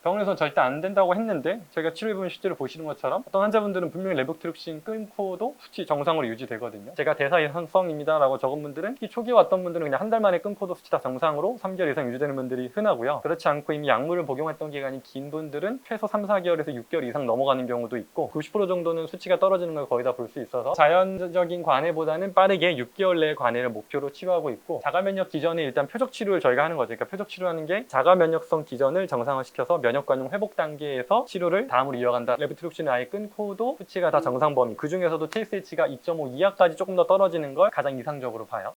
병원에서 절대 안 된다고 했는데 저희가 치료해보면 실제로 보시는 것처럼 어떤 환자분들은 분명히 레보트룩신 끊고도 수치 정상으로 유지되거든요. 제가 대사 이상성입니다 라고 적은 분들은 특히 초기에 왔던 분들은 그냥 한 달 만에 끊고도 수치 다 정상으로 3개월 이상 유지되는 분들이 흔하고요. 그렇지 않고 이미 약물을 복용했던 기간이 긴 분들은 최소 3, 4개월에서 6개월 이상 넘어가는 경우도 있고 90% 정도는 수치가 떨어지는 걸 거의 다 볼 수 있어서 자연적인 관해보다는 빠르게 6개월 내의 관해를 목표로 치료하고 있고, 자가면역 기전에 일단 표적 치료를 저희가 하는 거죠. 그러니까 표적 치료하는 게 자가면역성 기전을 정상화시켜서 면역관용 회복 단계에서 치료를 다음으로 이어간다. 레보트룩신을 아예 끊고도 수치가 다 정상 범위, 그 중에서도 TSH가 2.5 이하까지 조금 더 떨어지는 걸 가장 이상적으로 봐요.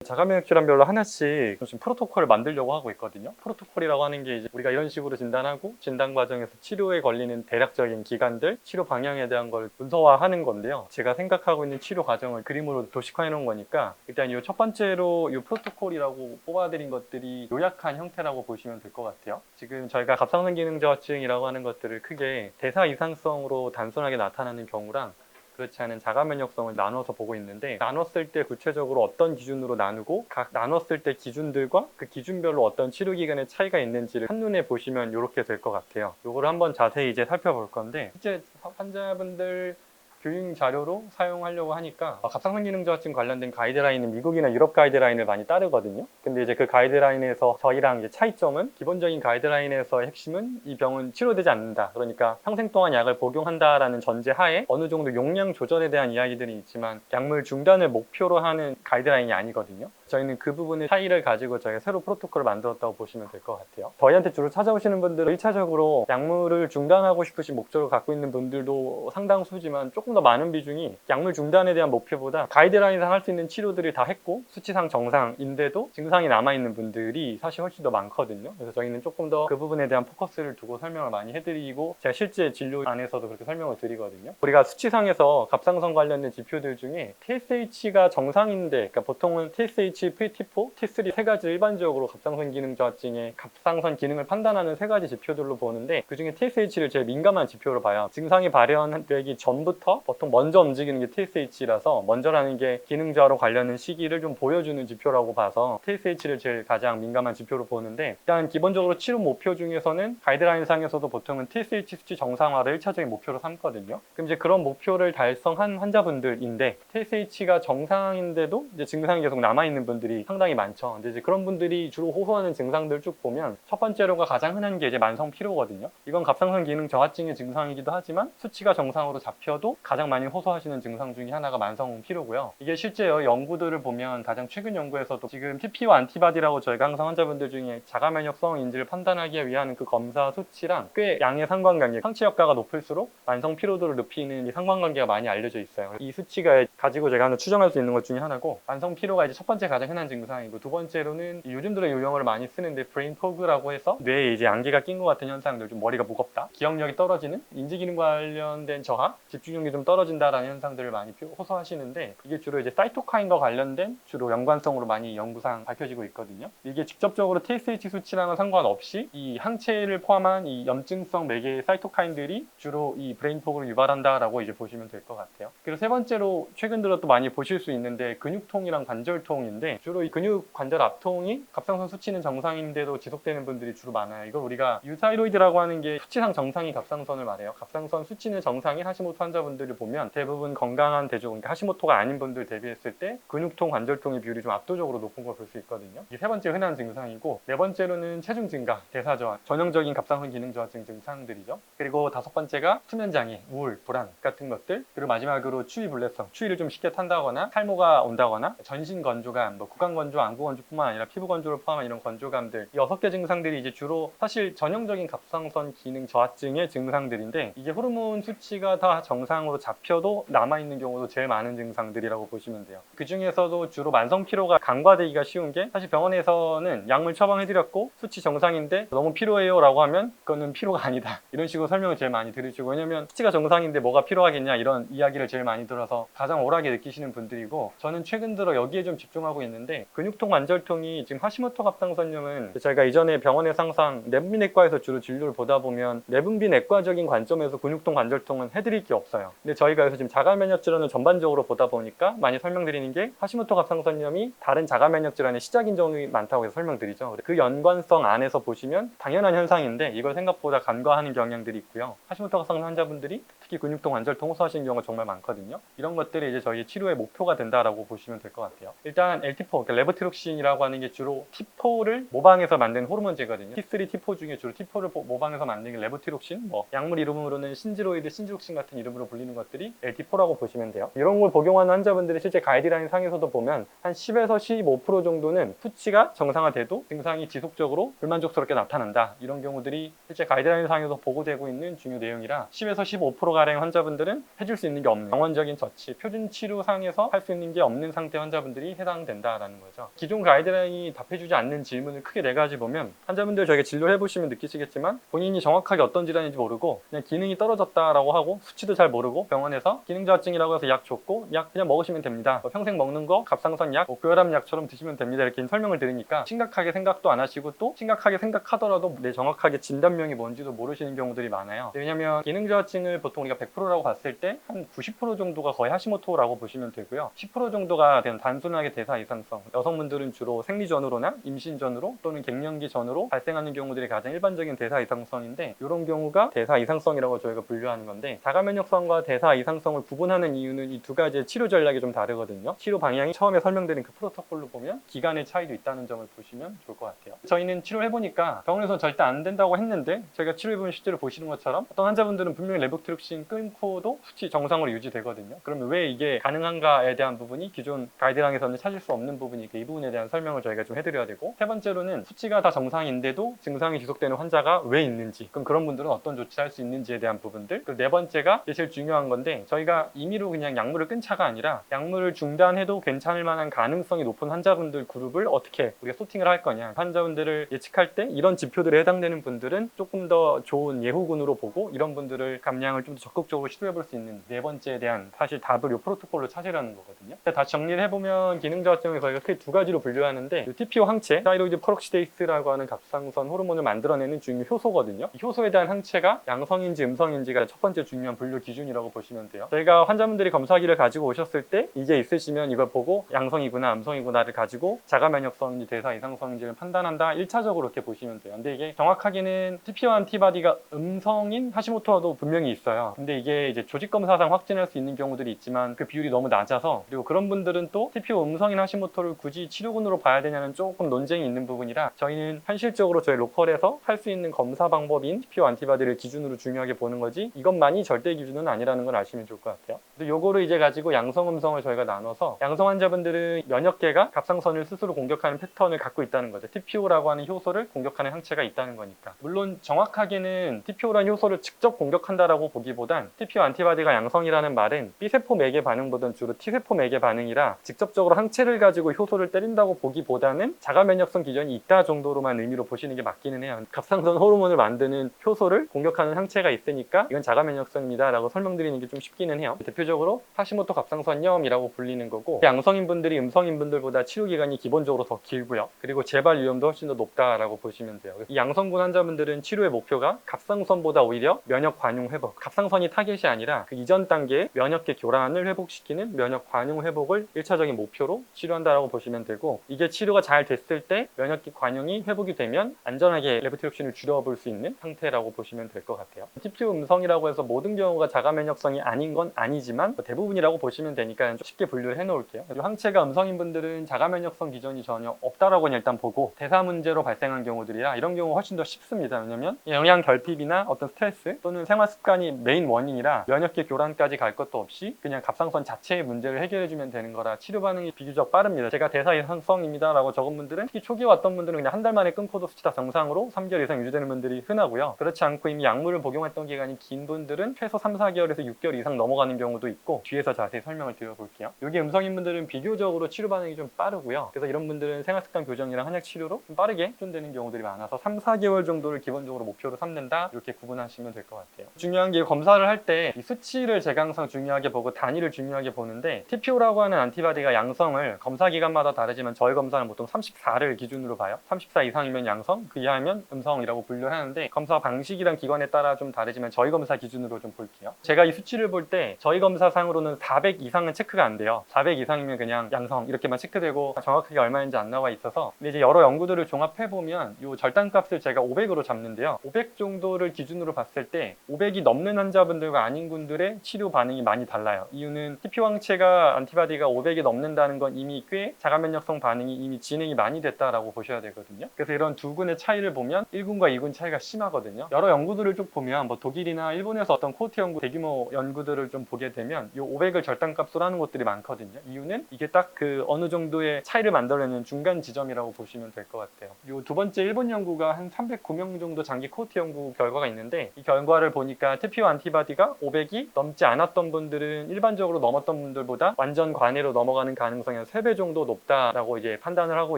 자가면역 질환별로 하나씩 좀 프로토콜을 만들려고 하고 있거든요. 프로토콜이라고 하는 게 이제 우리가 이런 식으로 진단하고 진단 과정에서 치료에 걸리는 대략적인 기간들, 치료 방향에 대한 걸 문서화하는 건데요. 제가 생각하고 있는 치료 과정을 그림으로 도식화해 놓은 거니까 일단 이 첫 번째로 이 프로토콜이라고 뽑아드린 것들이 요약한 형태라고 보시면 될 것 같아요. 지금 저희가 갑상선 기능 저하증이라고 하는 것들을 크게 대사 이상성으로 단순하게 나타나는 경우랑 그렇지 않은 자가면역성을 나눠서 보고 있는데, 나눴을 때 구체적으로 어떤 기준으로 나누고 각 나눴을 때 기준들과 그 기준별로 어떤 치료기간의 차이가 있는지를 한눈에 보시면 이렇게 될 것 같아요. 이거를 한번 자세히 이제 살펴볼 건데, 실제 환자분들 교육 자료로 사용하려고 하니까 갑상선 기능 저하증 관련된 가이드라인은 미국이나 유럽 가이드라인을 많이 따르거든요. 근데 이제 그 가이드라인에서 저희랑 이제 차이점은, 기본적인 가이드라인에서의 핵심은 이 병은 치료되지 않는다, 그러니까 평생 동안 약을 복용한다라는 전제 하에 어느 정도 용량 조절에 대한 이야기들이 있지만 약물 중단을 목표로 하는 가이드라인이 아니거든요. 저희는 그 부분의 차이를 가지고 저희가 새로 프로토콜을 만들었다고 보시면 될 것 같아요. 저희한테 주로 찾아오시는 분들은 1차적으로 약물을 중단하고 싶으신 목적을 갖고 있는 분들도 상당수지만 조금 더 많은 비중이 약물 중단에 대한 목표보다 가이드라인상 할 수 있는 치료들을 다 했고 수치상 정상인데도 증상이 남아있는 분들이 사실 훨씬 더 많거든요. 그래서 저희는 조금 더 그 부분에 대한 포커스를 두고 설명을 많이 해드리고, 제가 실제 진료 안에서도 그렇게 설명을 드리거든요. 우리가 수치상에서 갑상선 관련된 지표들 중에 TSH가 정상인데, 그러니까 보통은 TSH, T4, T3 세 가지 일반적으로 갑상선 기능 저하증의 갑상선 기능을 판단하는 세 가지 지표들로 보는데, 그 중에 TSH를 제일 민감한 지표로 봐요. 증상이 발현되기 전부터 보통 먼저 움직이는 게 TSH라서, 먼저라는 게 기능 저하로 관련된 시기를 좀 보여주는 지표라고 봐서 TSH를 제일 가장 민감한 지표로 보는데, 일단 기본적으로 치료 목표 중에서는 가이드라인 상에서도 보통은 TSH 수치 정상화를 1차적인 목표로 삼거든요. 그럼 이제 그런 목표를 달성한 환자분들인데, TSH가 정상인데도 이제 증상이 계속 남아있는 분들이 상당히 많죠. 근데 이제 그런 분들이 주로 호소하는 증상들 쭉 보면 첫 번째로가 가장 흔한 게 이제 만성 피로거든요. 이건 갑상선 기능 저하증의 증상이기도 하지만 수치가 정상으로 잡혀도 가장 많이 호소하시는 증상 중에 하나가 만성 피로고요. 이게 실제 연구들을 보면 가장 최근 연구에서도 지금 TPO 안티바디라고 저희가 항상 환자분들 중에 자가면역성인지를 판단하기 위한 그 검사 수치랑 꽤 양의 상관관계, 상체 효과가 높을수록 만성 피로도를 높이는 이 상관관계가 많이 알려져 있어요. 이 수치가 가지고 제가 하나 추정할 수 있는 것 중에 하나고, 만성 피로가 이제 첫 번째 가장 흔한 증상이고, 두 번째로는 요즘 들어 요령을 많이 쓰는데 브레인 포그라고 해서 뇌에 이제 안개가 낀 것 같은 현상들, 좀 머리가 무겁다, 기억력이 떨어지는, 인지기능 관련된 저하, 집중력이 좀 떨어진다라는 현상들을 많이 호소하시는데, 이게 주로 이제 사이토카인과 관련된 주로 연관성으로 많이 연구상 밝혀지고 있거든요. 이게 직접적으로 TSH 수치랑은 상관없이 이 항체를 포함한 이 염증성 매개의 사이토카인들이 주로 이 브레인 포그를 유발한다라고 이제 보시면 될 것 같아요. 그리고 세 번째로 최근 들어 또 많이 보실 수 있는데 근육통이랑 관절통인데, 주로 이 근육 관절 압통이 갑상선 수치는 정상인데도 지속되는 분들이 주로 많아요. 이걸 우리가 유타이로이드라고 하는 게 수치상 정상인 갑상선을 말해요. 갑상선 수치는 정상인 하시모토 환자분들을 보면 대부분 건강한 대중, 그러니까 하시모토가 아닌 분들 대비했을 때 근육통, 관절통의 비율이 좀 압도적으로 높은 걸 볼 수 있거든요. 이게 세 번째 흔한 증상이고, 네 번째로는 체중 증가, 대사 저하, 전형적인 갑상선 기능 저하증 증상들이죠. 그리고 다섯 번째가 수면 장애, 우울, 불안 같은 것들, 그리고 마지막으로 추위 불내성, 추위를 좀 쉽게 탄다거나 탈모가 온다거나 전신 건조감, 구강 건조, 안구 건조뿐만 아니라 피부 건조를 포함한 이런 건조감들, 이 6개 증상들이 이제 주로 사실 전형적인 갑상선 기능 저하증의 증상들인데, 이게 호르몬 수치가 다 정상으로 잡혀도 남아있는 경우도 제일 많은 증상들이라고 보시면 돼요. 그 중에서도 주로 만성 피로가 간과되기가 쉬운 게, 사실 병원에서는 약물 처방해드렸고 수치 정상인데 너무 피로해요 라고 하면 그거는 피로가 아니다, 이런 식으로 설명을 제일 많이 들으시고, 왜냐면 수치가 정상인데 뭐가 피로하겠냐 이런 이야기를 제일 많이 들어서 가장 오락하게 느끼시는 분들이고, 저는 최근 들어 여기에 좀 집중하고 있는데, 근육통, 관절통이 지금 하시모토 갑상선염은 저희가 이전에 병원에서 항상 내분비내과에서 주로 진료를 보다 보면 내분비내과적인 관점에서 근육통, 관절통은 해드릴 게 없어요. 근데 저희가 여기서 지금 자가 면역 질환을 전반적으로 보다 보니까 많이 설명드리는 게 하시모토 갑상선염이 다른 자가 면역 질환의 시작인 경우가 많다고 해서 설명드리죠. 그 연관성 안에서 보시면 당연한 현상인데 이걸 생각보다 간과하는 경향들이 있고요. 하시모토 갑상선 환자분들이 특히 근육통, 관절통 호소하시는 경우가 정말 많거든요. 이런 것들이 이제 저희 치료의 목표가 된다라고 보시면 될 것 같아요. 일단 L-T4, 그러니까 레보티록신이라고 하는 게 주로 T4를 모방해서 만든 호르몬제거든요. T3, T4 중에 주로 T4를 모방해서 만든 게 레보티록신, 약물 이름으로는 신지로이드, 신지록신 같은 이름으로 불리는 것들이 L-T4라고 보시면 돼요. 이런 걸 복용하는 환자분들이 실제 가이드라인 상에서도 보면 한 10에서 15% 정도는 수치가 정상화돼도 증상이 지속적으로 불만족스럽게 나타난다. 이런 경우들이 실제 가이드라인 상에서 보고되고 있는 중요 내용이라 10에서 15%가량 환자분들은 해줄 수 있는 게 없는 병원적인 처치, 표준 치료상에서 할 수 있는 게 없는 상태 환자분들이 해당된다라는 거죠. 기존 가이드라인이 답해주지 않는 질문을 크게 4가지 보면 환자분들 저희가 진료를 해보시면 느끼시겠지만 본인이 정확하게 어떤 질환인지 모르고 그냥 기능이 떨어졌다라고 하고 수치도 잘 모르고 병원에서 기능저하증이라고 해서 약 줬고 약 그냥 먹으시면 됩니다. 평생 먹는 거 갑상선 약, 고혈압 약처럼 드시면 됩니다. 이렇게 설명을 들으니까 심각하게 생각도 안 하시고 또 심각하게 생각하더라도 정확하게 진단명이 뭔지도 모르시는 경우들이 많아요. 왜냐면 기능저하증을 보통 우리가 100%라고 봤을 때 한 90% 정도가 거의 하시모토라고 보시면 되고요. 10% 정도가 그냥 단순하게 대사 이상성, 여성분들은 주로 생리 전후로나 임신 전후로 또는 갱년기 전후로 발생하는 경우들이 가장 일반적인 대사 이상성인데 이런 경우가 대사 이상성이라고 저희가 분류하는 건데 자가 면역성과 대사 이상성을 구분하는 이유는 이 2가지의 치료 전략이 좀 다르거든요. 치료 방향이 처음에 설명드린 그 프로토콜로 보면 기간의 차이도 있다는 점을 보시면 좋을 것 같아요. 저희는 치료해보니까 병원에서 절대 안 된다고 했는데 저희가 치료해보면 실제로 보시는 것처럼 어떤 환자분들은 분명히 레보티록신 끊고도 수치 정상으로 유지되거든요. 그러면 왜 이게 가능한가에 대한 부분이 기존 가이드라인에서는 찾을 수 없는 부분이니까 이 부분에 대한 설명을 저희가 좀 해드려야 되고, 세 번째로는 수치가 다 정상인데도 증상이 지속되는 환자가 왜 있는지, 그럼 그런 분들은 어떤 조치를 할 수 있는지에 대한 부분들, 그리고 네 번째가 제일 중요한 건데 저희가 임의로 그냥 약물을 끈 차가 아니라 약물을 중단해도 괜찮을 만한 가능성이 높은 환자분들 그룹을 어떻게 우리가 소팅을 할 거냐, 환자분들을 예측할 때 이런 지표들에 해당되는 분들은 조금 더 좋은 예후군으로 보고 이런 분들을 감량을 좀 더 적극적으로 시도해 볼 수 있는 네 번째에 대한 사실 답을 이 프로토콜로 찾으려는 거거든요. 다시 정리를 해보면 기능저하증을 저희가 크게 2가지로 분류하는데 TPO 항체, 타이로이드 페록시데이스라고 하는 갑상선 호르몬을 만들어내는 중요 효소거든요. 이 효소에 대한 항체가 양성인지 음성인지가 첫 번째 중요한 분류 기준이라고 보시면 돼요. 저희가 환자분들이 검사기를 가지고 오셨을 때 이게 있으시면 이걸 보고 양성이구나 음성이구나를 가지고 자가 면역성인지 대사 이상성인지를 판단한다, 1차적으로 이렇게 보시면 돼요. 근데 이게 정확하게는 TPO 안티바디가 음성인 하시모토도 분명히 있어요. 근데 이게 이제 조직 검사상 확진할 수 있는 경우들이 있지만 그 비율이 너무 낮아서, 그리고 그런 분들은 또 TPO 음성인 하시모토를 굳이 치료군으로 봐야 되냐는 조금 논쟁이 있는 부분이라 저희는 현실적으로 저희 로컬에서 할 수 있는 검사 방법인 TPO 안티바디를 기준으로 중요하게 보는 거지 이것만이 절대 기준은 아니라는 걸 아시면 좋을 것 같아요. 근데 요거를 이제 가지고 양성 음성을 저희가 나눠서 양성 환자분들은 면역계가 갑상선을 스스로 공격하는 패턴을 갖고 있다는 거죠. TPO라고 하는 효소를 공격하는 항체가 있다는 거니까. 물론 정확하게는 TPO라는 효소를 직접 공격한다라고 보기보단 TPO 안티바디가 양성이라는 말은 B세포 매개 반응보다는 주로 T세포 매개 반응이라 직접적으로 항체를 가지고 효소를 때린다고 보기보다는 자가 면역성 기전이 있다 정도로만 의미로 보시는 게 맞기는 해요. 갑상선 호르몬을 만드는 효소를 공격하는 항체가 있으니까 이건 자가 면역성입니다 라고 설명드리는 게 좀 쉽기는 해요. 대표적으로 하시모토 갑상선염이라고 불리는 거고, 양성인 분들이 음성인 분들보다 치료 기간이 기본적으로 더 길고요. 그리고 재발 위험도 훨씬 더 높다라고 보시면 돼요. 이 양성군 환자분들은 치료의 목표가 갑상선보다 오히려 면역 관용 회복, 갑상선이 타겟이 아니라 그 이전 단계의 면역계 교란을 회복시키는 면역 관용 회복을 1차적인 목표로 치료한다라고 보시면 되고, 이게 치료가 잘 됐을 때 면역계 관용이 회복이 되면 안전하게 레보티록신을 줄여볼 수 있는 상태라고 보시면 될 것 같아요. TPO 음성이라고 해서 모든 경우가 자가 면역성이 아닌 건 아니지만 대부분이라고 보시면 되니까 쉽게 분류를 해놓을게요. 그리고 항체가 음성인 분들은 자가 면역성 기전이 전혀 없다라고 일단 보고, 대사 문제로 발생한 경우들이라 이런 경우 훨씬 더 쉽습니다. 왜냐면 영양 결핍이나 어떤 스트레스 또는 생활 습관이 메인 원인이라 면역계 교란까지 갈 것도 없이 그냥 갑상선 자체의 문제를 해결해주면 되는 거라 치료 반응이 비교적 빠릅니다. 제가 대사 이상성입니다 라고 적은 분들은, 특히 초기에 왔던 분들은 그냥 한 달 만에 끊고도 수치 다 정상으로 3개월 이상 유지되는 분들이 흔하고요. 그렇지 않고 이미 약물을 복용했던 기간이 긴 분들은 최소 3, 4개월에서 6개월 이상 넘어가는 경우도 있고, 뒤에서 자세히 설명을 드려볼게요. 여기 음성인 분들은 비교적으로 치료 반응이 좀 빠르고요. 그래서 이런 분들은 생활습관 교정이랑 한약 치료로 좀 빠르게 회전되는 경우들이 많아서 3, 4개월 정도를 기본적으로 목표로 삼는다, 이렇게 구분하시면 될 것 같아요. 중요한 게 검사를 할 때 이 수치를 제가 항상 중요하게 보고 단위를 중요하게 보는데, TPO라고 하는 안티바디가 양성을 검사 기간마다 다르지만 저희 검사는 보통 34를 기준으로 봐요. 34 이상이면 양성, 그 이하면 음성이라고 분류하는데 검사 방식이랑 기관에 따라 좀 다르지만 저희 검사 기준으로 좀 볼게요. 제가 이 수치를 볼 때 저희 검사상으로는 400 이상은 체크가 안 돼요. 400 이상이면 그냥 양성 이렇게만 체크되고 정확하게 얼마인지 안 나와 있어서, 근데 이제 여러 연구들을 종합해보면 이 절단값을 제가 500으로 잡는데요. 500 정도를 기준으로 봤을 때 500이 넘는 환자분들과 아닌 분들의 치료 반응이 많이 달라요. 이유는 TP 항체가 안티바디가 500이 넘는다는 건 이미 꽤 자가면역성 반응이 이미 진행이 많이 됐다라고 보셔야 되거든요. 그래서 이런 두 군의 차이를 보면 1군과 2군 차이가 심하거든요. 여러 연구들을 쭉 보면 뭐 독일이나 일본에서 어떤 코호트 연구, 대규모 연구들을 좀 보게 되면 이 500을 절단값으로 하는 곳들이 많거든요. 이유는 이게 딱 그 어느 정도의 차이를 만들어내는 중간 지점이라고 보시면 될 것 같아요. 이 두 번째 일본 연구가 한 309명 정도 장기 코호트 연구 결과가 있는데, 이 결과를 보니까 TPO 안티바디가 500이 넘지 않았던 분들은 일반적으로 넘었던 분들보다 완전 관해로 넘어가는 가능성이 한 3배 정도 높다라고 이제 판단을 하고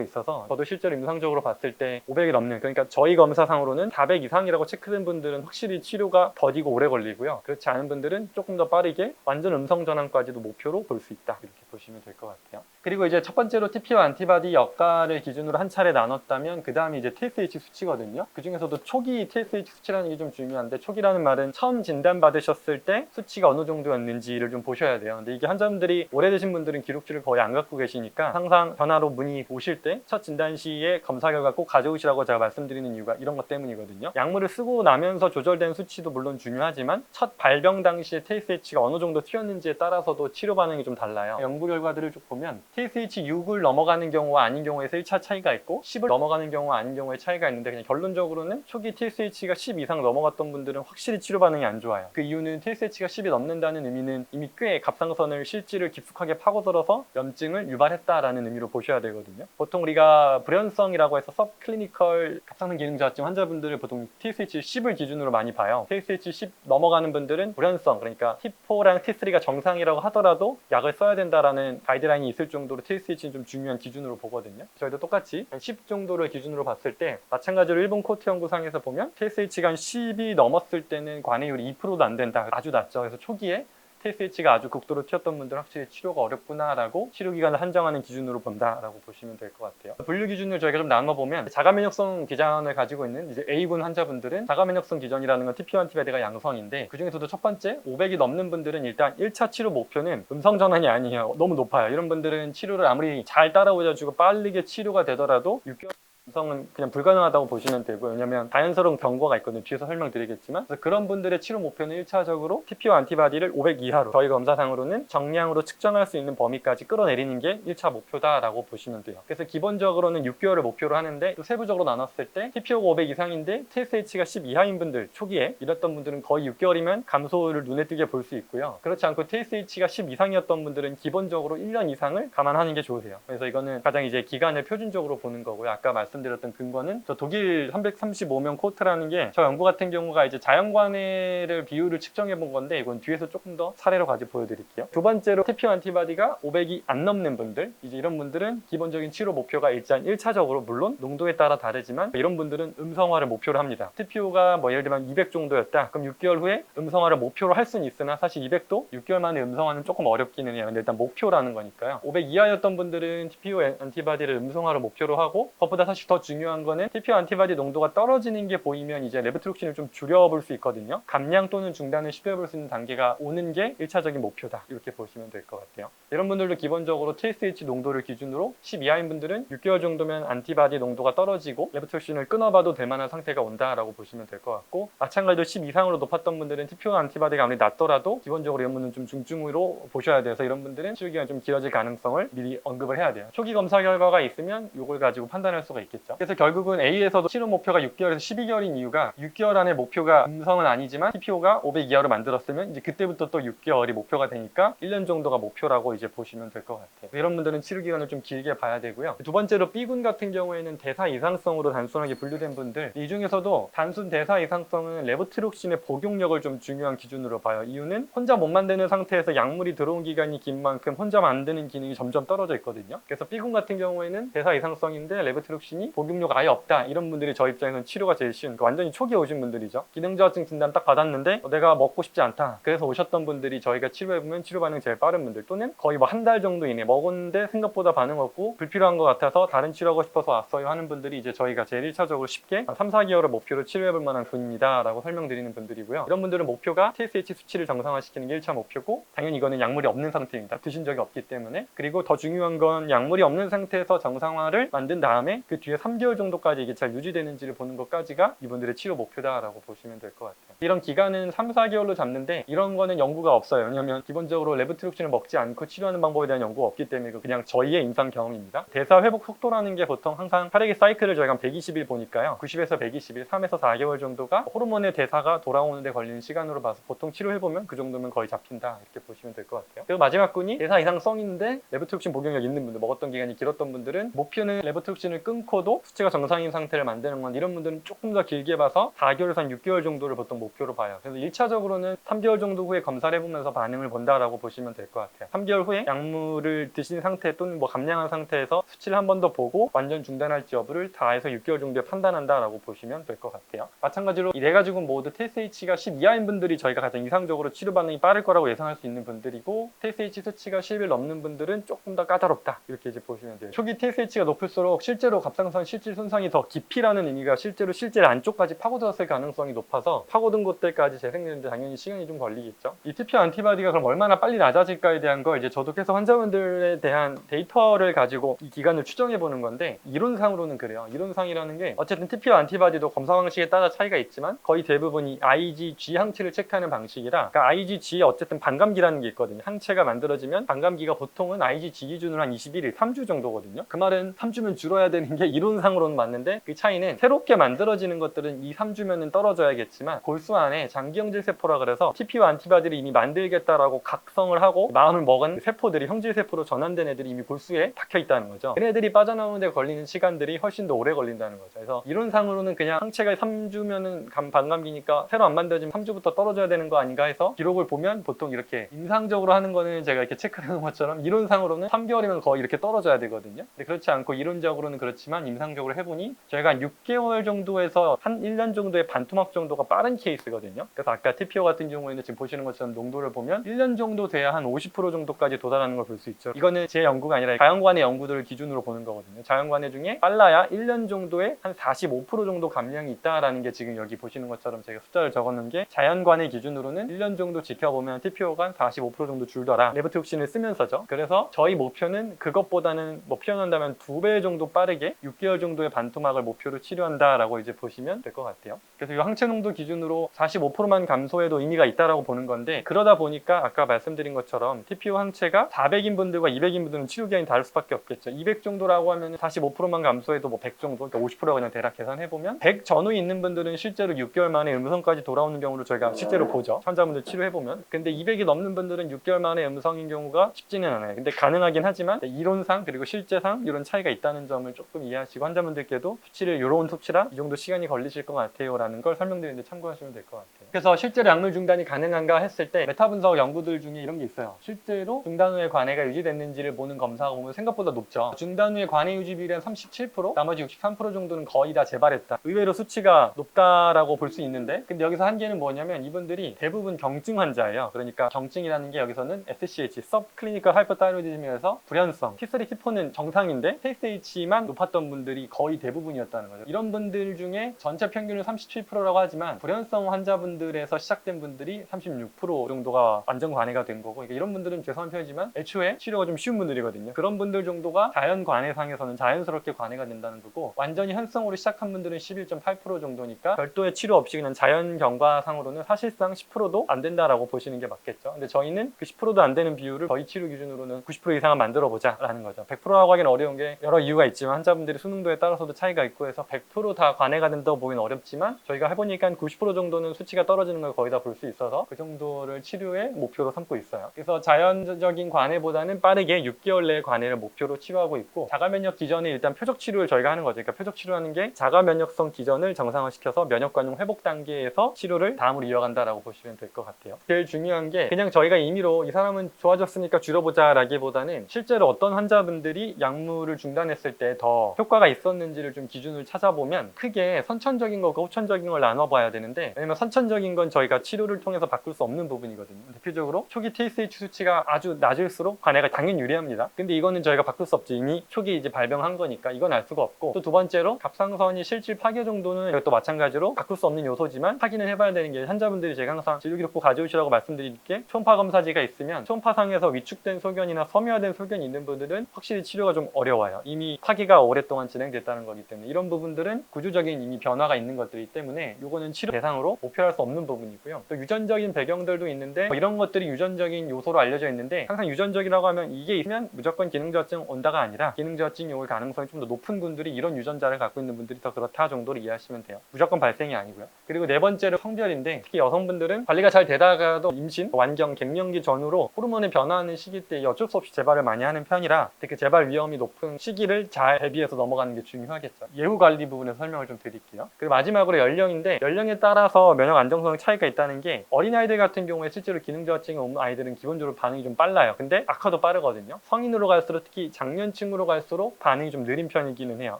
있어서, 저도 실제로 임상적으로 봤을 때 500이 넘는, 그러니까 저희 검사상으로는 400 이상이라고 체크된 분들은 확실히 치료가 더디고 오래 걸리고요. 그렇지 않은 분들은 조금 더 빠르게 완전 음성 전환까지도 목표로 볼 수 있다, 이렇게 보시면 될 것 같아요. 그리고 이제 첫 번째로 TPO 안티바디 역할을 기준으로 한 차례 나눴다면, 그 다음이 이제 TSH 수치거든요. 그 중에서도 초기 TSH 수치라는 게 좀 중요한데, 초기라는 말은 처음 진단받으셨을 때 수치가 어느 정도였는지를 좀 보셔야 돼요. 근데 이게 환자분들이 오래되신 분들은 기록지를 거의 안 갖고 계시니까 항상 전화로 문의 오실 때 첫 진단 시에 검사 결과 꼭 가져오시라고 제가 말씀드리는 이유가 이런 것 때문이거든요. 약물을 쓰고 나면서 조절된 수치도 물론 중요하지만 첫 발병 당시에 TSH가 어느 정도 튀었는지에 따라서도 치료 반응이 좀 달라요. 연구 결과들을 쭉 보면 TSH 6을 넘어가는 경우와 아닌 경우에서 1차 차이가 있고 10을 넘어가는 경우와 아닌 경우에 차이가 있는데, 그냥 결론적으로는 초기 TSH가 10 이상 넘어갔던 분들은 확실히 치료 반응이 안 좋아요. 그 이유는 TSH가 10이 넘는다는 의미는 이미 꽤 갑상선을 실질을 깊숙하게 파고들어서 염증을 유발했다라는 의미로 보셔야 되거든요. 보통 우리가 불연성이라고 해서 서클리니컬 갑상선 기능 저하증 환자분들을 보통 TSH 10을 기준으로 많이 봐요. TSH 10 넘어가는 분들은 불연성, 그러니까 T4랑 T3가 정상이라고 하더라도 약을 써야 된다라는 가이드라인이 있을 정도로 TSH는 좀 중요한 기준으로 보거든요. 저희도 똑같이 10 정도를 기준으로 봤을 때, 마찬가지로 일본 코트 연구상에서 보면 TSH가 한 10이 넘었을 때는 관해율이 2%도 안 된다, 아주 낮죠. 그래서 초기에 TSH가 아주 극도로 튀었던 분들은 확실히 치료가 어렵구나라고 치료 기간을 한정하는 기준으로 본다라고 보시면 될 것 같아요. 분류 기준을 저희가 좀 나눠보면, 자가면역성 기전을 가지고 있는 이제 A군 환자분들은 자가면역성 기전이라는 건 TPO 안티바디가 양성인데, 그 중에서도 첫 번째 500이 넘는 분들은 일단 1차 치료 목표는 음성 전환이 아니에요. 너무 높아요. 이런 분들은 치료를 아무리 잘 따라오셔주고 빠르게 치료가 되더라도 6개월 음성은 그냥 불가능하다고 보시면 되고요. 왜냐면 자연스러운 경과가 있거든요. 뒤에서 설명드리겠지만. 그래서 그런 분들의 치료 목표는 1차적으로 TPO 안티바디를 500 이하로, 저희 검사상으로는 정량으로 측정할 수 있는 범위까지 끌어내리는 게 1차 목표다라고 보시면 돼요. 그래서 기본적으로는 6개월을 목표로 하는데, 또 세부적으로 나눴을 때 TPO가 500 이상인데 TSH가 10 이하인 분들, 초기에 이랬던 분들은 거의 6개월이면 감소를 눈에 띄게 볼 수 있고요. 그렇지 않고 TSH가 10 이상이었던 분들은 기본적으로 1년 이상을 감안하는 게 좋으세요. 그래서 이거는 가장 이제 기간을 표준적으로 보는 거고요. 아까 말씀드렸던 근거는 저 독일 335명 코트라는 게, 저 연구 같은 경우가 이제 자연관해를 비율을 측정해 본 건데, 이건 뒤에서 조금 더 사례로 가지고 보여드릴게요. 두 번째로 TPO 안티바디가 500이 안 넘는 분들, 이제 이런 분들은 기본적인 치료 목표가 일단 1차적으로, 물론 농도에 따라 다르지만 이런 분들은 음성화를 목표로 합니다. TPO가 뭐 예를 들면 200 정도였다, 그럼 6개월 후에 음성화를 목표로 할 수는 있으나 사실 200도 6개월 만에 음성화는 조금 어렵기는 해요. 근데 일단 목표라는 거니까요. 500 이하였던 분들은 TPO 안티바디를 음성화를 목표로 하고, 그것보다 사실 더 중요한 거는 TPO 안티바디 농도가 떨어지는 게 보이면 이제 레보트룩신을 좀 줄여볼 수 있거든요. 감량 또는 중단을 시도해볼 수 있는 단계가 오는 게 1차적인 목표다, 이렇게 보시면 될 것 같아요. 이런 분들도 기본적으로 TSH 농도를 기준으로 10 이하인 분들은 6개월 정도면 안티바디 농도가 떨어지고 레보트룩신을 끊어봐도 될 만한 상태가 온다라고 보시면 될 것 같고, 마찬가지로 10 이상으로 높았던 분들은 TPO 안티바디가 아무리 낮더라도 기본적으로 이런 분은 좀 중증으로 보셔야 돼서, 이런 분들은 치료 기간이 좀 길어질 가능성을 미리 언급을 해야 돼요. 초기 검사 결과가 있으면 이걸 가지고 판단할 수가 있겠죠. 그래서 결국은 A에서도 치료 목표가 6개월에서 12개월인 이유가, 6개월 안에 목표가 음성은 아니지만 TPO가 500 이하로 만들었으면 이제 그때부터 또 6개월이 목표가 되니까 1년 정도가 목표라고 이제 보시면 될 것 같아요. 이런 분들은 치료 기간을 좀 길게 봐야 되고요. 두 번째로 B군 같은 경우에는 대사 이상성으로 단순하게 분류된 분들, 이 중에서도 단순 대사 이상성은 레보티록신의 복용력을 좀 중요한 기준으로 봐요. 이유는 혼자 못 만드는 상태에서 약물이 들어온 기간이 긴 만큼 혼자 만드는 기능이 점점 떨어져 있거든요. 그래서 B군 같은 경우에는 대사 이상성인데 레보티록신이 분들이 복용료가 아예 없다 이런 분들이 저희 입장에서는 치료가 제일 쉬운, 그러니까 완전히 초기에 오신 분들이죠. 기능저하증 진단 딱 받았는데 내가 먹고 싶지 않다 그래서 오셨던 분들이 저희가 치료해보면 치료 반응 제일 빠른 분들, 또는 거의 뭐 한 달 정도 이내 먹었는데 생각보다 반응 없고 불필요한 것 같아서 다른 치료하고 싶어서 왔어요 하는 분들이 이제 저희가 제일 1차적으로 쉽게 3, 4개월을 목표로 치료해볼 만한 군입니다 라고 설명드리는 분들이고요. 이런 분들은 목표가 TSH 수치를 정상화시키는 게 1차 목표고, 당연히 이거는 약물이 없는 상태입니다. 드신 적이 없기 때문에. 그리고 더 중요한 건 약물이 없는 상태에서 정상화를 만든 다음에 그 뒤에 3개월 정도까지 이게 잘 유지되는지를 보는 것까지가 이분들의 치료 목표다라고 보시면 될 것 같아요. 이런 기간은 3, 4개월로 잡는데 이런 거는 연구가 없어요. 왜냐하면 기본적으로 레보티록신을 먹지 않고 치료하는 방법에 대한 연구가 없기 때문에 그냥 저희의 임상 경험입니다. 대사 회복 속도라는 게 보통 항상 혈액의 사이클을 저희가 120일 보니까요, 90에서 120일, 3에서 4개월 정도가 호르몬의 대사가 돌아오는 데 걸리는 시간으로 봐서 보통 치료해보면 그 정도면 거의 잡힌다 이렇게 보시면 될 것 같아요. 그리고 마지막 군이 대사 이상성인데 레보티록신 복용력 있는 분들, 먹었던 기간이 길었던 분들은 목표는 레보티록신을 끊고도 수치가 정상인 상태를 만드는 건, 이런 분들은 조금 더 길게 봐서 4개월에서 한 6개월 정도를 보통 목표로 봐요. 그래서 1차적으로는 3개월 정도 후에 검사를 해보면서 반응을 본다라고 보시면 될 것 같아요. 3개월 후에 약물을 드신 상태 또는 뭐 감량한 상태에서 수치를 한 번 더 보고 완전 중단할지 여부를 4에서 6개월 정도에 판단한다라고 보시면 될 것 같아요. 마찬가지로 이 네 가지군 모두 TSH가 10 이하인 분들이 저희가 가장 이상적으로 치료 반응이 빠를 거라고 예상할 수 있는 분들이고, TSH 수치가 10을 넘는 분들은 조금 더 까다롭다 이렇게 이제 보시면 돼요. 초기 TSH가 높을수록 실제로 갑상선 실질 손상이 더 깊이라는 의미가 실제 안쪽까지 파고들었을 가능성이 높아서 파고든 곳들까지 재생되는데 당연히 시간이 좀 걸리겠죠. 이 TPO 안티바디가 그럼 얼마나 빨리 낮아질까에 대한 걸 이제 저도 계속 환자분들에 대한 데이터를 가지고 이 기간을 추정해 보는 건데, 이론상으로는 그래요. 이론상이라는 게 어쨌든 TPO 안티바디도 검사 방식에 따라 차이가 있지만 거의 대부분이 IgG 항체를 체크하는 방식이라, 그러니까 IgG에 어쨌든 반감기라는 게 있거든요. 항체가 만들어지면 반감기가 보통은 IgG 기준으로 한 21일, 3주 정도거든요. 그 말은 3주면 줄어야 되는 게 이론상으로는 맞는데, 그 차이는 새롭게 만들어지는 것들은 2, 3주면 떨어져야겠지만 골수 안에 장기형질 세포라 그래서 TPO 안티바디를 이미 만들겠다라고 각성을 하고 마음을 먹은 세포들이 형질 세포로 전환된 애들이 이미 골수에 박혀 있다는 거죠. 걔네들이 빠져나오는 데 걸리는 시간들이 훨씬 더 오래 걸린다는 거죠. 그래서 이론상으로는 그냥 항체가 3주면은 반감기니까 새로 안 만들어지면 3주부터 떨어져야 되는 거 아닌가 해서 기록을 보면 보통 이렇게 임상적으로 하는 거는 제가 이렇게 체크를 해놓은 것처럼 이론상으로는 3개월이면 거의 이렇게 떨어져야 되거든요. 근데 그렇지 않고 이론적으로는 그렇지만 임상적으로 해보니 저희가 한 6개월 정도에서 한 1년 정도의 반토막 정도가 빠른 케이스거든요. 그래서 아까 TPO 같은 경우에는 지금 보시는 것처럼 농도를 보면 1년 정도 돼야 한 50% 정도까지 도달하는 걸 볼 수 있죠. 이거는 제 연구가 아니라 자연관의 연구들을 기준으로 보는 거거든요. 자연관의 중에 빨라야 1년 정도에 한 45% 정도 감량이 있다라는 게 지금 여기 보시는 것처럼 제가 숫자를 적어놓은 게, 자연관의 기준으로는 1년 정도 지켜보면 TPO가 45% 정도 줄더라. 레보티록신을 쓰면서죠. 그래서 저희 목표는 그것보다는 뭐 표현한다면 2배 정도 빠르게 6개월 정도의 반토막을 목표로 치료한다라고 이제 보시면 될 것 같아요. 그래서 이 항체 농도 기준으로 45%만 감소해도 의미가 있다라고 보는 건데, 그러다 보니까 아까 말씀드린 것처럼 TPO 항체가 400인 분들과 200인 분들은 치료 기간이 다를 수밖에 없겠죠. 200 정도라고 하면 45%만 감소해도 뭐 100 정도, 그러니까 50%가 그냥 대략 계산해보면 100 전후에 있는 분들은 실제로 6개월 만에 음성까지 돌아오는 경우를 저희가 실제로 보죠. 환자분들 치료해보면. 근데 200이 넘는 분들은 6개월 만에 음성인 경우가 쉽지는 않아요. 근데 가능하긴 하지만 이론상 그리고 실제상 이런 차이가 있다는 점을 조금 이해하시고 환자분들께도 수치를 이런 수치라 이 정도 시간이 걸리실 것 같아요 라는 걸 설명드리는데 참고하시면 될 것 같아요. 그래서 실제로 약물 중단이 가능한가 했을 때 메타 분석 연구들 중에 이런 게 있어요. 실제로 중단 후에 관해가 유지됐는지를 보는 검사가 보면 생각보다 높죠. 중단 후에 관해 유지 비율은 37%, 나머지 63% 정도는 거의 다 재발했다. 의외로 수치가 높다라고 볼 수 있는데, 근데 여기서 한계는 뭐냐면 이분들이 대부분 경증 환자예요. 그러니까 경증이라는 게 여기서는 SCH, Subclinical Hyperthyroidism에서 불연성, T3, T4는 정상인데 TSH만 높았던 분들이 거의 대부분이었다는 거죠. 이런 분들 중에 전체 평균은 37%라고 하지만 불연성 환자분들에서 시작된 분들이 36% 정도가 완전 관해가 된 거고, 그러니까 이런 분들은 죄송한 편이지만 애초에 치료가 좀 쉬운 분들이거든요. 그런 분들 정도가 자연 관해상에서는 자연스럽게 관해가 된다는 거고, 완전히 현성으로 시작한 분들은 11.8% 정도니까 별도의 치료 없이 그냥 자연 경과상으로는 사실상 10%도 안 된다라고 보시는 게 맞겠죠. 근데 저희는 그 10%도 안 되는 비율을 저희 치료 기준으로는 90% 이상은 만들어 보자 라는 거죠. 100%라고 하기는 어려운 게 여러 이유가 있지만 환자분들이 수능도에 따라서도 차이가 있고 해서 100% 다 관해가 된다고 보기는 어렵지만, 저희가 해보니까 90% 정도는 수치가 떨어지는 걸 거의 다 볼 수 있어서 그 정도를 치료의 목표로 삼고 있어요. 그래서 자연적인 관해보다는 빠르게 6개월 내의 관해를 목표로 치료하고 있고, 자가면역 기전에 일단 표적 치료를 저희가 하는 거죠. 그러니까 표적 치료하는 게 자가면역성 기전을 정상화시켜서 면역관용 회복 단계에서 치료를 다음으로 이어간다라고 보시면 될 것 같아요. 제일 중요한 게 그냥 저희가 임의로 이 사람은 좋아졌으니까 줄여보자 라기보다는 실제로 어떤 환자분들이 약물을 중단했을 때 더 효과가 결과가 있었는지를 좀 기준을 찾아보면 크게 선천적인 것과 후천적인 걸 나눠봐야 되는데, 왜냐면 선천적인 건 저희가 치료를 통해서 바꿀 수 없는 부분이거든요. 대표적으로 초기 TSH 수치가 아주 낮을수록 관해가 당연히 유리합니다. 근데 이거는 저희가 바꿀 수 없지. 이미 초기 이제 발병한 거니까 이건 알 수가 없고, 또 두 번째로 갑상선이 실질 파괴 정도는 이것도 마찬가지로 바꿀 수 없는 요소지만 확인을 해봐야 되는 게, 환자분들이 제가 항상 진료 기록부 가져오시라고 말씀드릴 게, 초음파 검사지가 있으면 초음파상에서 위축된 소견이나 섬유화된 소견이 있는 분들은 확실히 치료가 좀 어려워요. 이미 파괴가 오랫동안 진행됐다는 거기 때문에. 이런 부분들은 구조적인 이미 변화가 있는 것들이기 때문에 이거는 치료 대상으로 목표할 수 없는 부분이고요. 또 유전적인 배경들도 있는데, 이런 것들이 유전적인 요소로 알려져 있는데, 항상 유전적이라고 하면 이게 있으면 무조건 기능저하증 온다가 아니라, 기능저하증이 올 가능성이 좀 더 높은 분들이, 이런 유전자를 갖고 있는 분들이 더 그렇다 정도로 이해하시면 돼요. 무조건 발생이 아니고요. 그리고 네 번째로 성별인데, 특히 여성분들은 관리가 잘 되다가도 임신, 완경, 갱년기 전후로 호르몬이 변화하는 시기 때 어쩔 수 없이 재발을 많이 하는 편이라, 그 재발 위험이 높은 시기를 잘 대비해서 넘어가는 게 중요하겠죠. 예후 관리 부분에 설명을 좀 드릴게요. 그리고 마지막으로 연령인데, 연령에 따라서 면역 안정성 차이가 있다는 게, 어린아이들 같은 경우에 실제로 기능저하증이 오는 아이들은 기본적으로 반응이 좀 빨라요. 근데 악화도 빠르거든요. 성인으로 갈수록, 특히 장년층으로 갈수록 반응이 좀 느린 편이기는 해요.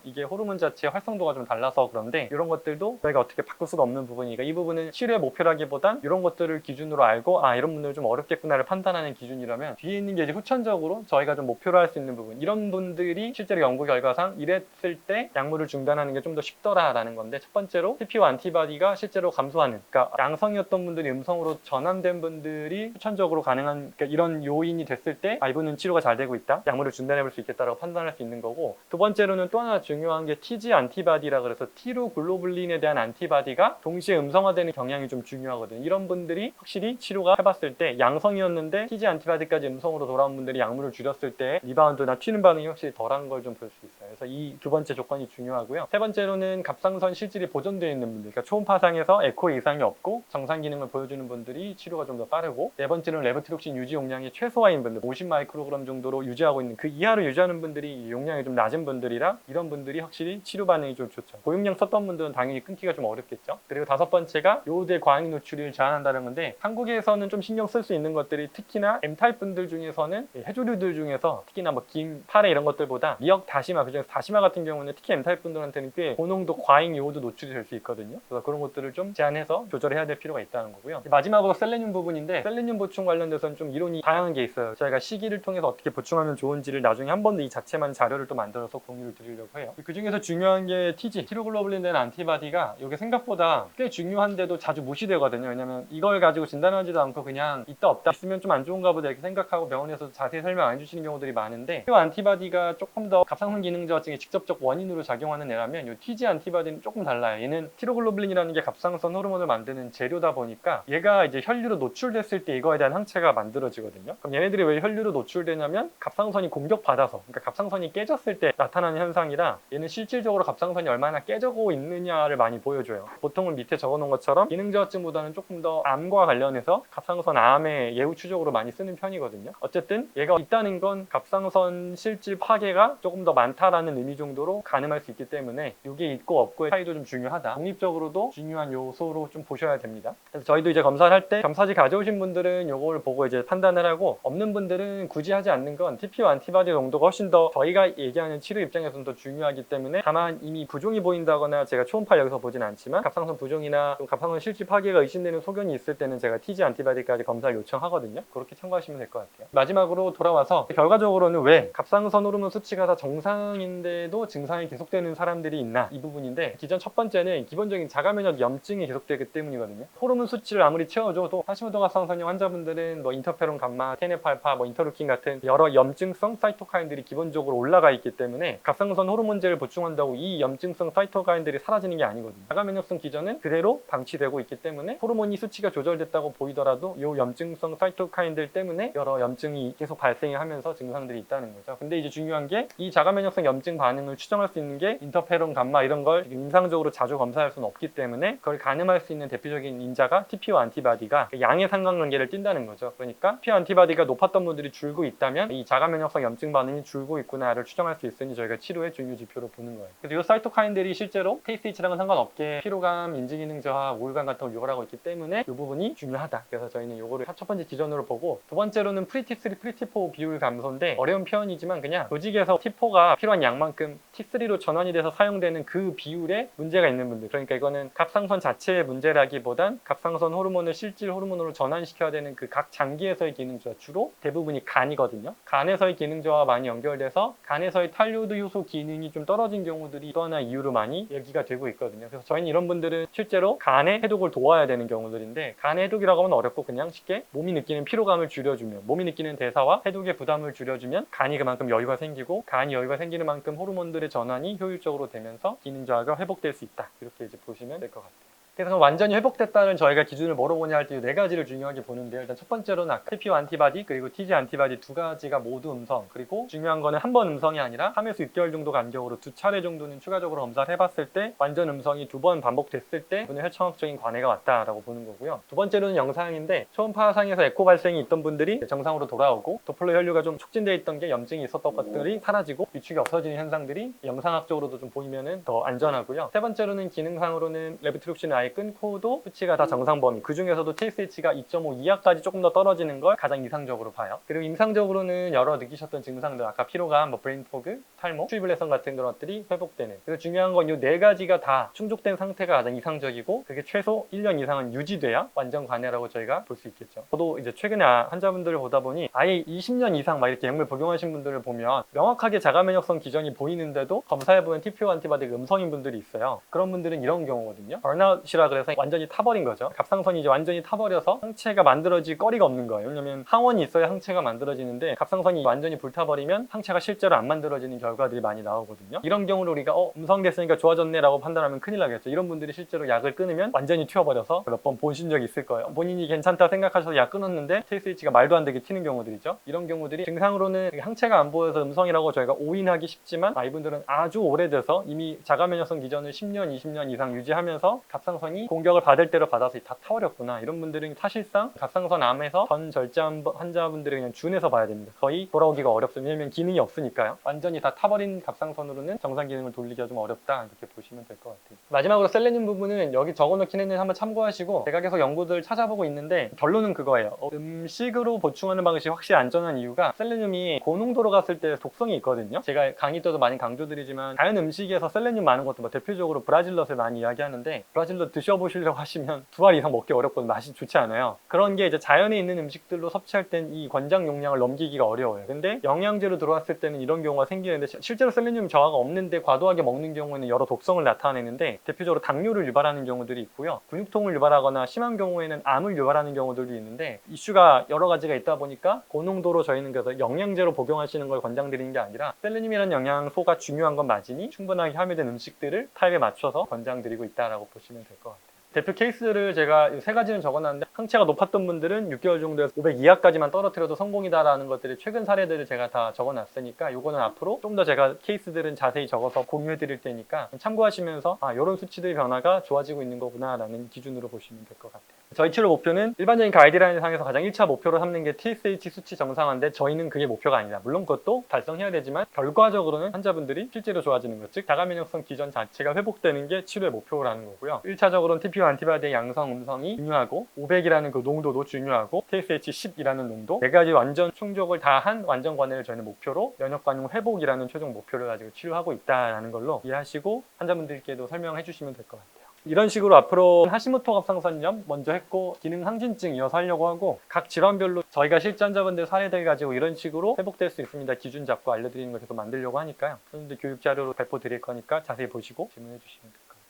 이게 호르몬 자체의 활성도가 좀 달라서 그런데, 이런 것들도 저희가 어떻게 바꿀 수가 없는 부분이니까, 이 부분은 치료의 목표라기보단 이런 것들을 기준으로 알고, 아, 이런 분들 좀 어렵겠구나를 판단하는 기준이라면, 뒤에 있는 게 이제 후천적으로 저희가 좀 목표로 할 수 있는 부분, 이런 분들이 실제로 연구 결과상 이랬을 때 약물을 중단하는 게 좀 더 쉽더라라는 건데, 첫 번째로 TPO 안티바디가 실제로 감소하는, 그러니까 양성이었던 분들이 음성으로 전환된 분들이 후천적으로 가능한, 그러니까 이런 요인이 됐을 때, 아, 이분은 치료가 잘 되고 있다, 약물을 중단해 볼 수 있겠다라고 판단할 수 있는 거고, 두 번째로는 또 하나 중요한 게 TG 안티바디라 그래서 T로 글로불린에 대한 안티바디가 동시에 음성화되는 경향이 좀 중요하거든요. 이런 분들이 확실히 치료가 해봤을 때 양성이었는데 TG 안티바디까지 음성으로 돌아온 분들이 약물을 줄였을 때 리바운드나 튀는 반응이 확실히 덜한 걸 좀 볼 수 있어요. 그래서 이 두 번째 조건이 중요하고요. 세 번째로는 갑상선 실질이 보존되어 있는 분들, 그러니까 초음파상에서 에코에 이상이 없고 정상 기능을 보여주는 분들이 치료가 좀 더 빠르고, 네 번째로는 레보티록신 유지 용량이 최소화인 분들, 50 마이크로그램 정도로 유지하고 있는, 그 이하로 유지하는 분들이 용량이 좀 낮은 분들이라, 이런 분들이 확실히 치료 반응이 좀 좋죠. 고용량 썼던 분들은 당연히 끊기가 좀 어렵겠죠. 그리고 다섯 번째가 요오드의 과잉 노출을 제한한다는 건데, 한국에서는 좀 신경 쓸 수 있는 것들이, 특히나 M타입 분들 중에서는 해조류들 중에서 특히나 뭐 김, 파래 이런 것들보다 미역, 다시마, 그중에서 다시마 같은 경우는 특히 M타입 분들한테는 꽤 고농도 과잉 요오드 노출이 될 수 있거든요. 그래서 그런 것들을 좀 제한해서 조절해야 될 필요가 있다는 거고요. 마지막으로 셀레늄 부분인데, 셀레늄 보충 관련돼서는 좀 이론이 다양한 게 있어요. 저희가 시기를 통해서 어떻게 보충하면 좋은지를 나중에 한 번 더 이 자체만 자료를 또 만들어서 공유를 드리려고 해요. 그 중에서 중요한 게 TG, 티로글로불린 된 안티바디가, 이게 생각보다 꽤 중요한데도 자주 무시되거든요. 왜냐면 이걸 가지고 진단하지도 않고 그냥 있다 없다, 있으면 좀 안 좋은가 보다 이렇게 생각하고 병원에서 자세히 설명 안 해주시는 경우들이 많은데, 이 안티바디가 조금 더 갑상선 기능저하증의 직접적 원인으로 작용하는 애라면, 이 TG 안티바디는 조금 달라요. 얘는 티로글로불린이라는 게 갑상선 호르몬을 만드는 재료다 보니까, 얘가 이제 혈류로 노출됐을 때 이거에 대한 항체가 만들어지거든요. 그럼 얘네들이 왜 혈류로 노출되냐면, 갑상선이 공격받아서, 그러니까 갑상선이 깨졌을 때 나타나는 현상이라, 얘는 실질적으로 갑상선이 얼마나 깨져고 있느냐를 많이 보여줘요. 보통은 밑에 적어놓은 것처럼 기능저하증보다는 조금 더 암과 관련해서 갑상선 암의 예후 추적으로 많이 쓰는 편이거든요. 어쨌든 얘가 있다는 건 갑상선 실질 파괴가 조금 더 많다라는 의미 정도로 가늠할 수 있기 때문에, 이게 있고 없고의 차이도 좀 중요하다, 독립적으로도 중요한 요소로 좀 보셔야 됩니다. 그래서 저희도 이제 검사를 할 때 검사지 가져오신 분들은 요걸 보고 이제 판단을 하고, 없는 분들은 굳이 하지 않는 건, TPO 안티바디 농도가 훨씬 더 저희가 얘기하는 치료 입장에서는 더 중요하기 때문에, 다만 이미 부종이 보인다거나, 제가 초음파 여기서 보진 않지만 갑상선 부종이나 좀 갑상선 실질 파괴가 의심되는 소견이 있을 때는 제가 TG 안티바디까지 검사를 요청하거든요. 그렇게 참고하시면 될 것 같아요. 마지막으로 돌아와서 결과적으로는 왜 갑상선 호르몬 수치가 다 정상인데도 증상이 계속되는 사람들이 있나, 이 부분인데, 기존 첫 번째는 기본적인 자가면역 염증이 계속되기 때문이거든요. 호르몬 수치를 아무리 채워줘도 하시모토 갑상선염 환자분들은 뭐 인터페론 감마, TNF-알파, 뭐 인터루킨 같은 여러 염증성 사이토카인들이 기본적으로 올라가 있기 때문에, 갑상선 호르몬제를 보충한다고 이 염증성 사이토카인들이 사라지는 게 아니거든요. 자가면역성 기전은 그대로 방치되고 있기 때문에, 호르몬이 수치가 조절됐다고 보이더라도 이 염증성 사이토카인들 때문에 여러 염증이 계속 발생하면서 증상들이 있다는 거죠. 근데 이제 중요한 게, 이 자가면역성 염증 반응을 추정할 수 있는 게 인터페론 감마 이런 걸 임상적으로 자주 검사할 수는 없기 때문에, 그걸 가늠할 수 있는 대표적인 인자가 TPO 안티바디가 양의 상관관계를 띈다는 거죠. 그러니까 TPO 안티바디가 높았던 분들이 줄고 있다면, 이 자가면역성 염증 반응이 줄고 있구나를 추정할 수 있으니 저희가 치료의 중요 지표로 보는 거예요. 그래서 이 사이토카인들이 실제로 TSH랑은 상관없게 피로감, 인지기능 저하, 우울감 같은 걸 유발하고 있기 때문에 이 부분이 중요하다. 그래서 저희는 이거를 첫 번째 기준으로 보고, 두 번째로는 프리T3, 프리T4 비율 감소인데, 어려운 표현이지만 그냥 조직에서 T4가 필요한 양만큼 T3로 전환이 돼서 사용되는 그 비율에 문제가 있는 분들, 그러니까 이거는 갑상선 자체의 문제라기보단 갑상선 호르몬을 실질 호르몬으로 전환시켜야 되는 그 각 장기에서의 기능 저하, 주로 대부분이 간이거든요. 간에서의 기능 저하와 많이 연결돼서 간에서의 탈요드 효소 기능이 좀 떨어진 경우들이 또 하나 이유로 많이 얘기가 되고 있거든요. 그래서 저희는 이런 분들은 실제로 간의 해독을 도와야 되는 경우들인데, 간의 해독이라고 하면 어렵고 그냥 쉽게 몸이 느끼는 피로감을 줄여주면, 몸이 느끼는 대사와 해독의 부담을 줄여주면 간이 그만큼 여유가 생기고, 간이 여유가 생기는 만큼 호르몬들의 전환이 효율적으로 되면서 기능 저하가 회복될 수 있다, 이렇게 이제 보시면 될 것 같아요. 그래서 완전히 회복됐다는 저희가 기준을 뭐로 보냐 할 때 이 네 가지를 중요하게 보는데요. 일단 첫 번째로는 아까 TPO 안티바디 그리고 TG 안티바디 두 가지가 모두 음성, 그리고 중요한 거는 한 번 음성이 아니라 3에서 6개월 정도 간격으로 2차례 정도는 추가적으로 검사를 해봤을 때 완전 음성이 2번 반복됐을 때 오늘 혈청학적인 관해가 왔다라고 보는 거고요. 두 번째로는 영상인데, 초음파 상에서 에코 발생이 있던 분들이 정상으로 돌아오고 도플러 혈류가 좀 촉진되어 있던 게 염증이 있었던 것들이 사라지고 위축이 없어지는 현상들이 영상학적으로도 좀 보이면은 더 안전하고요. 세 번째로는 기능상으로는 레보티록신을 아예 끊고도 수치가 다 정상 범위, 그 중에서도 TSH가 2.5 이하까지 조금 더 떨어지는 걸 가장 이상적으로 봐요. 그리고 임상적으로는 여러 느끼셨던 증상들, 아까 피로감, 브레인 포그, 탈모, 추위불내성 같은 것들이 회복되는, 그리고 중요한 건 이 네 가지가 다 충족된 상태가 가장 이상적이고, 그게 최소 1년 이상은 유지돼야 완전 관해라고 저희가 볼 수 있겠죠. 저도 이제 최근에 환자분들을 보다 보니 아예 20년 이상 막 이렇게 약물 복용하신 분들을 보면 명확하게 자가면역성 기전이 보이는데도 검사해보면 TPO 안티바디가 음성인 분들이 있어요. 그런 분들은 이런 경우거든요. 번아웃이라 그래서 완전히 타버린 거죠. 갑상선이 이제 완전히 타버려서 항체가 만들어질 거리가 없는 거예요. 왜냐면 항원이 있어야 항체가 만들어지는데 갑상선이 완전히 불타버리면 항체가 실제로 안 만들어지는 결과들이 많이 나오거든요. 이런 경우를 우리가 음성됐으니까 좋아졌네 라고 판단하면 큰일 나겠죠. 이런 분들이 실제로 약을 끊으면 완전히 튀어버려서 몇 번 보신 적이 있을 거예요. 본인이 괜찮다 생각하셔서 약 끊었는데 TSH가 말도 안 되게 튀는 경우들이죠. 이런 경우들이 증상으로는 항체가 안 보여서 음성이라고 저희가 오인하기 쉽지만, 이분들은 아주 오래돼서 이미 자가면역성 기전을 10년, 20년 이상 유지하면서 갑상선이 공격을 받을 대로 받아서 다 타버렸구나. 이런 분들은 사실상 갑상선 암에서 전 절제 환자분들을 그냥 준해서 봐야 됩니다. 거의 돌아오기가 어렵습니다. 왜냐면 기능이 없으니까요. 완전히 다 타버린 갑상선으로는 정상 기능을 돌리기가 좀 어렵다, 이렇게 보시면 될 것 같아요. 마지막으로 셀레늄 부분은 여기 적어놓긴 했는데 한번 참고하시고, 제가 계속 연구들 찾아보고 있는데 결론은 그거예요. 음식으로 보충하는 방식이 확실히 안전한 이유가, 셀레늄이 고농도로 갔을 때 독성이 있거든요. 제가 강의 때도 많이 강조드리지만 자연 음식에서 셀레늄 많은 것도 대표적으로 브라질넛을 많이 이야기하는데, 브라질넛 드셔보시려고 하시면 2알 이상 먹기 어렵고 맛이 좋지 않아요. 그런 게 이제 자연에 있는 음식들로 섭취할 땐 이 권장 용량을 넘기기가 어려워요. 근데 영양제로 들어왔을 때는 이런 경우가 생기는데, 실제로 셀레늄 저하가 없는데 과도하게 먹는 경우에는 여러 독성을 나타내는데, 대표적으로 당뇨를 유발하는 경우들이 있고요. 근육통을 유발하거나 심한 경우에는 암을 유발하는 경우들도 있는데, 이슈가 여러 가지가 있다 보니까 고농도로 저희는 그래서 영양제로 복용하시는 걸 권장드리는 게 아니라, 셀레늄이라는 영양소가 중요한 건 맞으니 충분하게 함유된 음식들을 타입에 맞춰서 권장드리고 있다라고 보시면 될 것 같아요. 대표 케이스를 제가 세 가지는 적어놨는데, 항체가 높았던 분들은 6개월 정도에서 500 이하까지만 떨어뜨려도 성공이다라는 것들이 최근 사례들을 제가 다 적어놨으니까, 요거는 앞으로 좀 더 제가 케이스들은 자세히 적어서 공유해드릴 테니까 참고하시면서 이런 수치들 변화가 좋아지고 있는 거구나 라는 기준으로 보시면 될 것 같아요. 저희 치료 목표는 일반적인 가이드라인 상에서 가장 1차 목표로 삼는 게 TSH 수치 정상화인데, 저희는 그게 목표가 아니다. 물론 그것도 달성해야 되지만 결과적으로는 환자분들이 실제로 좋아지는 것, 즉 자가면역성 기전 자체가 회복되는 게 치료의 목표라는 거고요. 1차적으로는 TPO 안티바디의 양성, 음성이 중요하고, 500이라는 그 농도도 중요하고, TSH 10이라는 농도, 네 가지 완전 충족을 다 한 완전 관해를 저희는 목표로 면역 반응 회복이라는 최종 목표를 가지고 치료하고 있다는 걸로 이해하시고 환자분들께도 설명해 주시면 될 것 같아요. 이런 식으로 앞으로 하시모토 갑상선염 먼저 했고, 기능 항진증 이어서 하려고 하고, 각 질환별로 저희가 실제 환자분들 사례들 가지고 이런 식으로 회복될 수 있습니다 기준 잡고 알려드리는 걸 계속 만들려고 하니까요. 여러분들 교육 자료로 배포 드릴 거니까 자세히 보시고 질문해 주시면 될 것 같아요.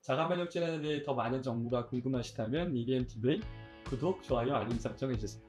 자가면역 질환에 대해 더 많은 정보가 궁금하시다면 EBMTV 구독, 좋아요, 알림 설정 해주세요.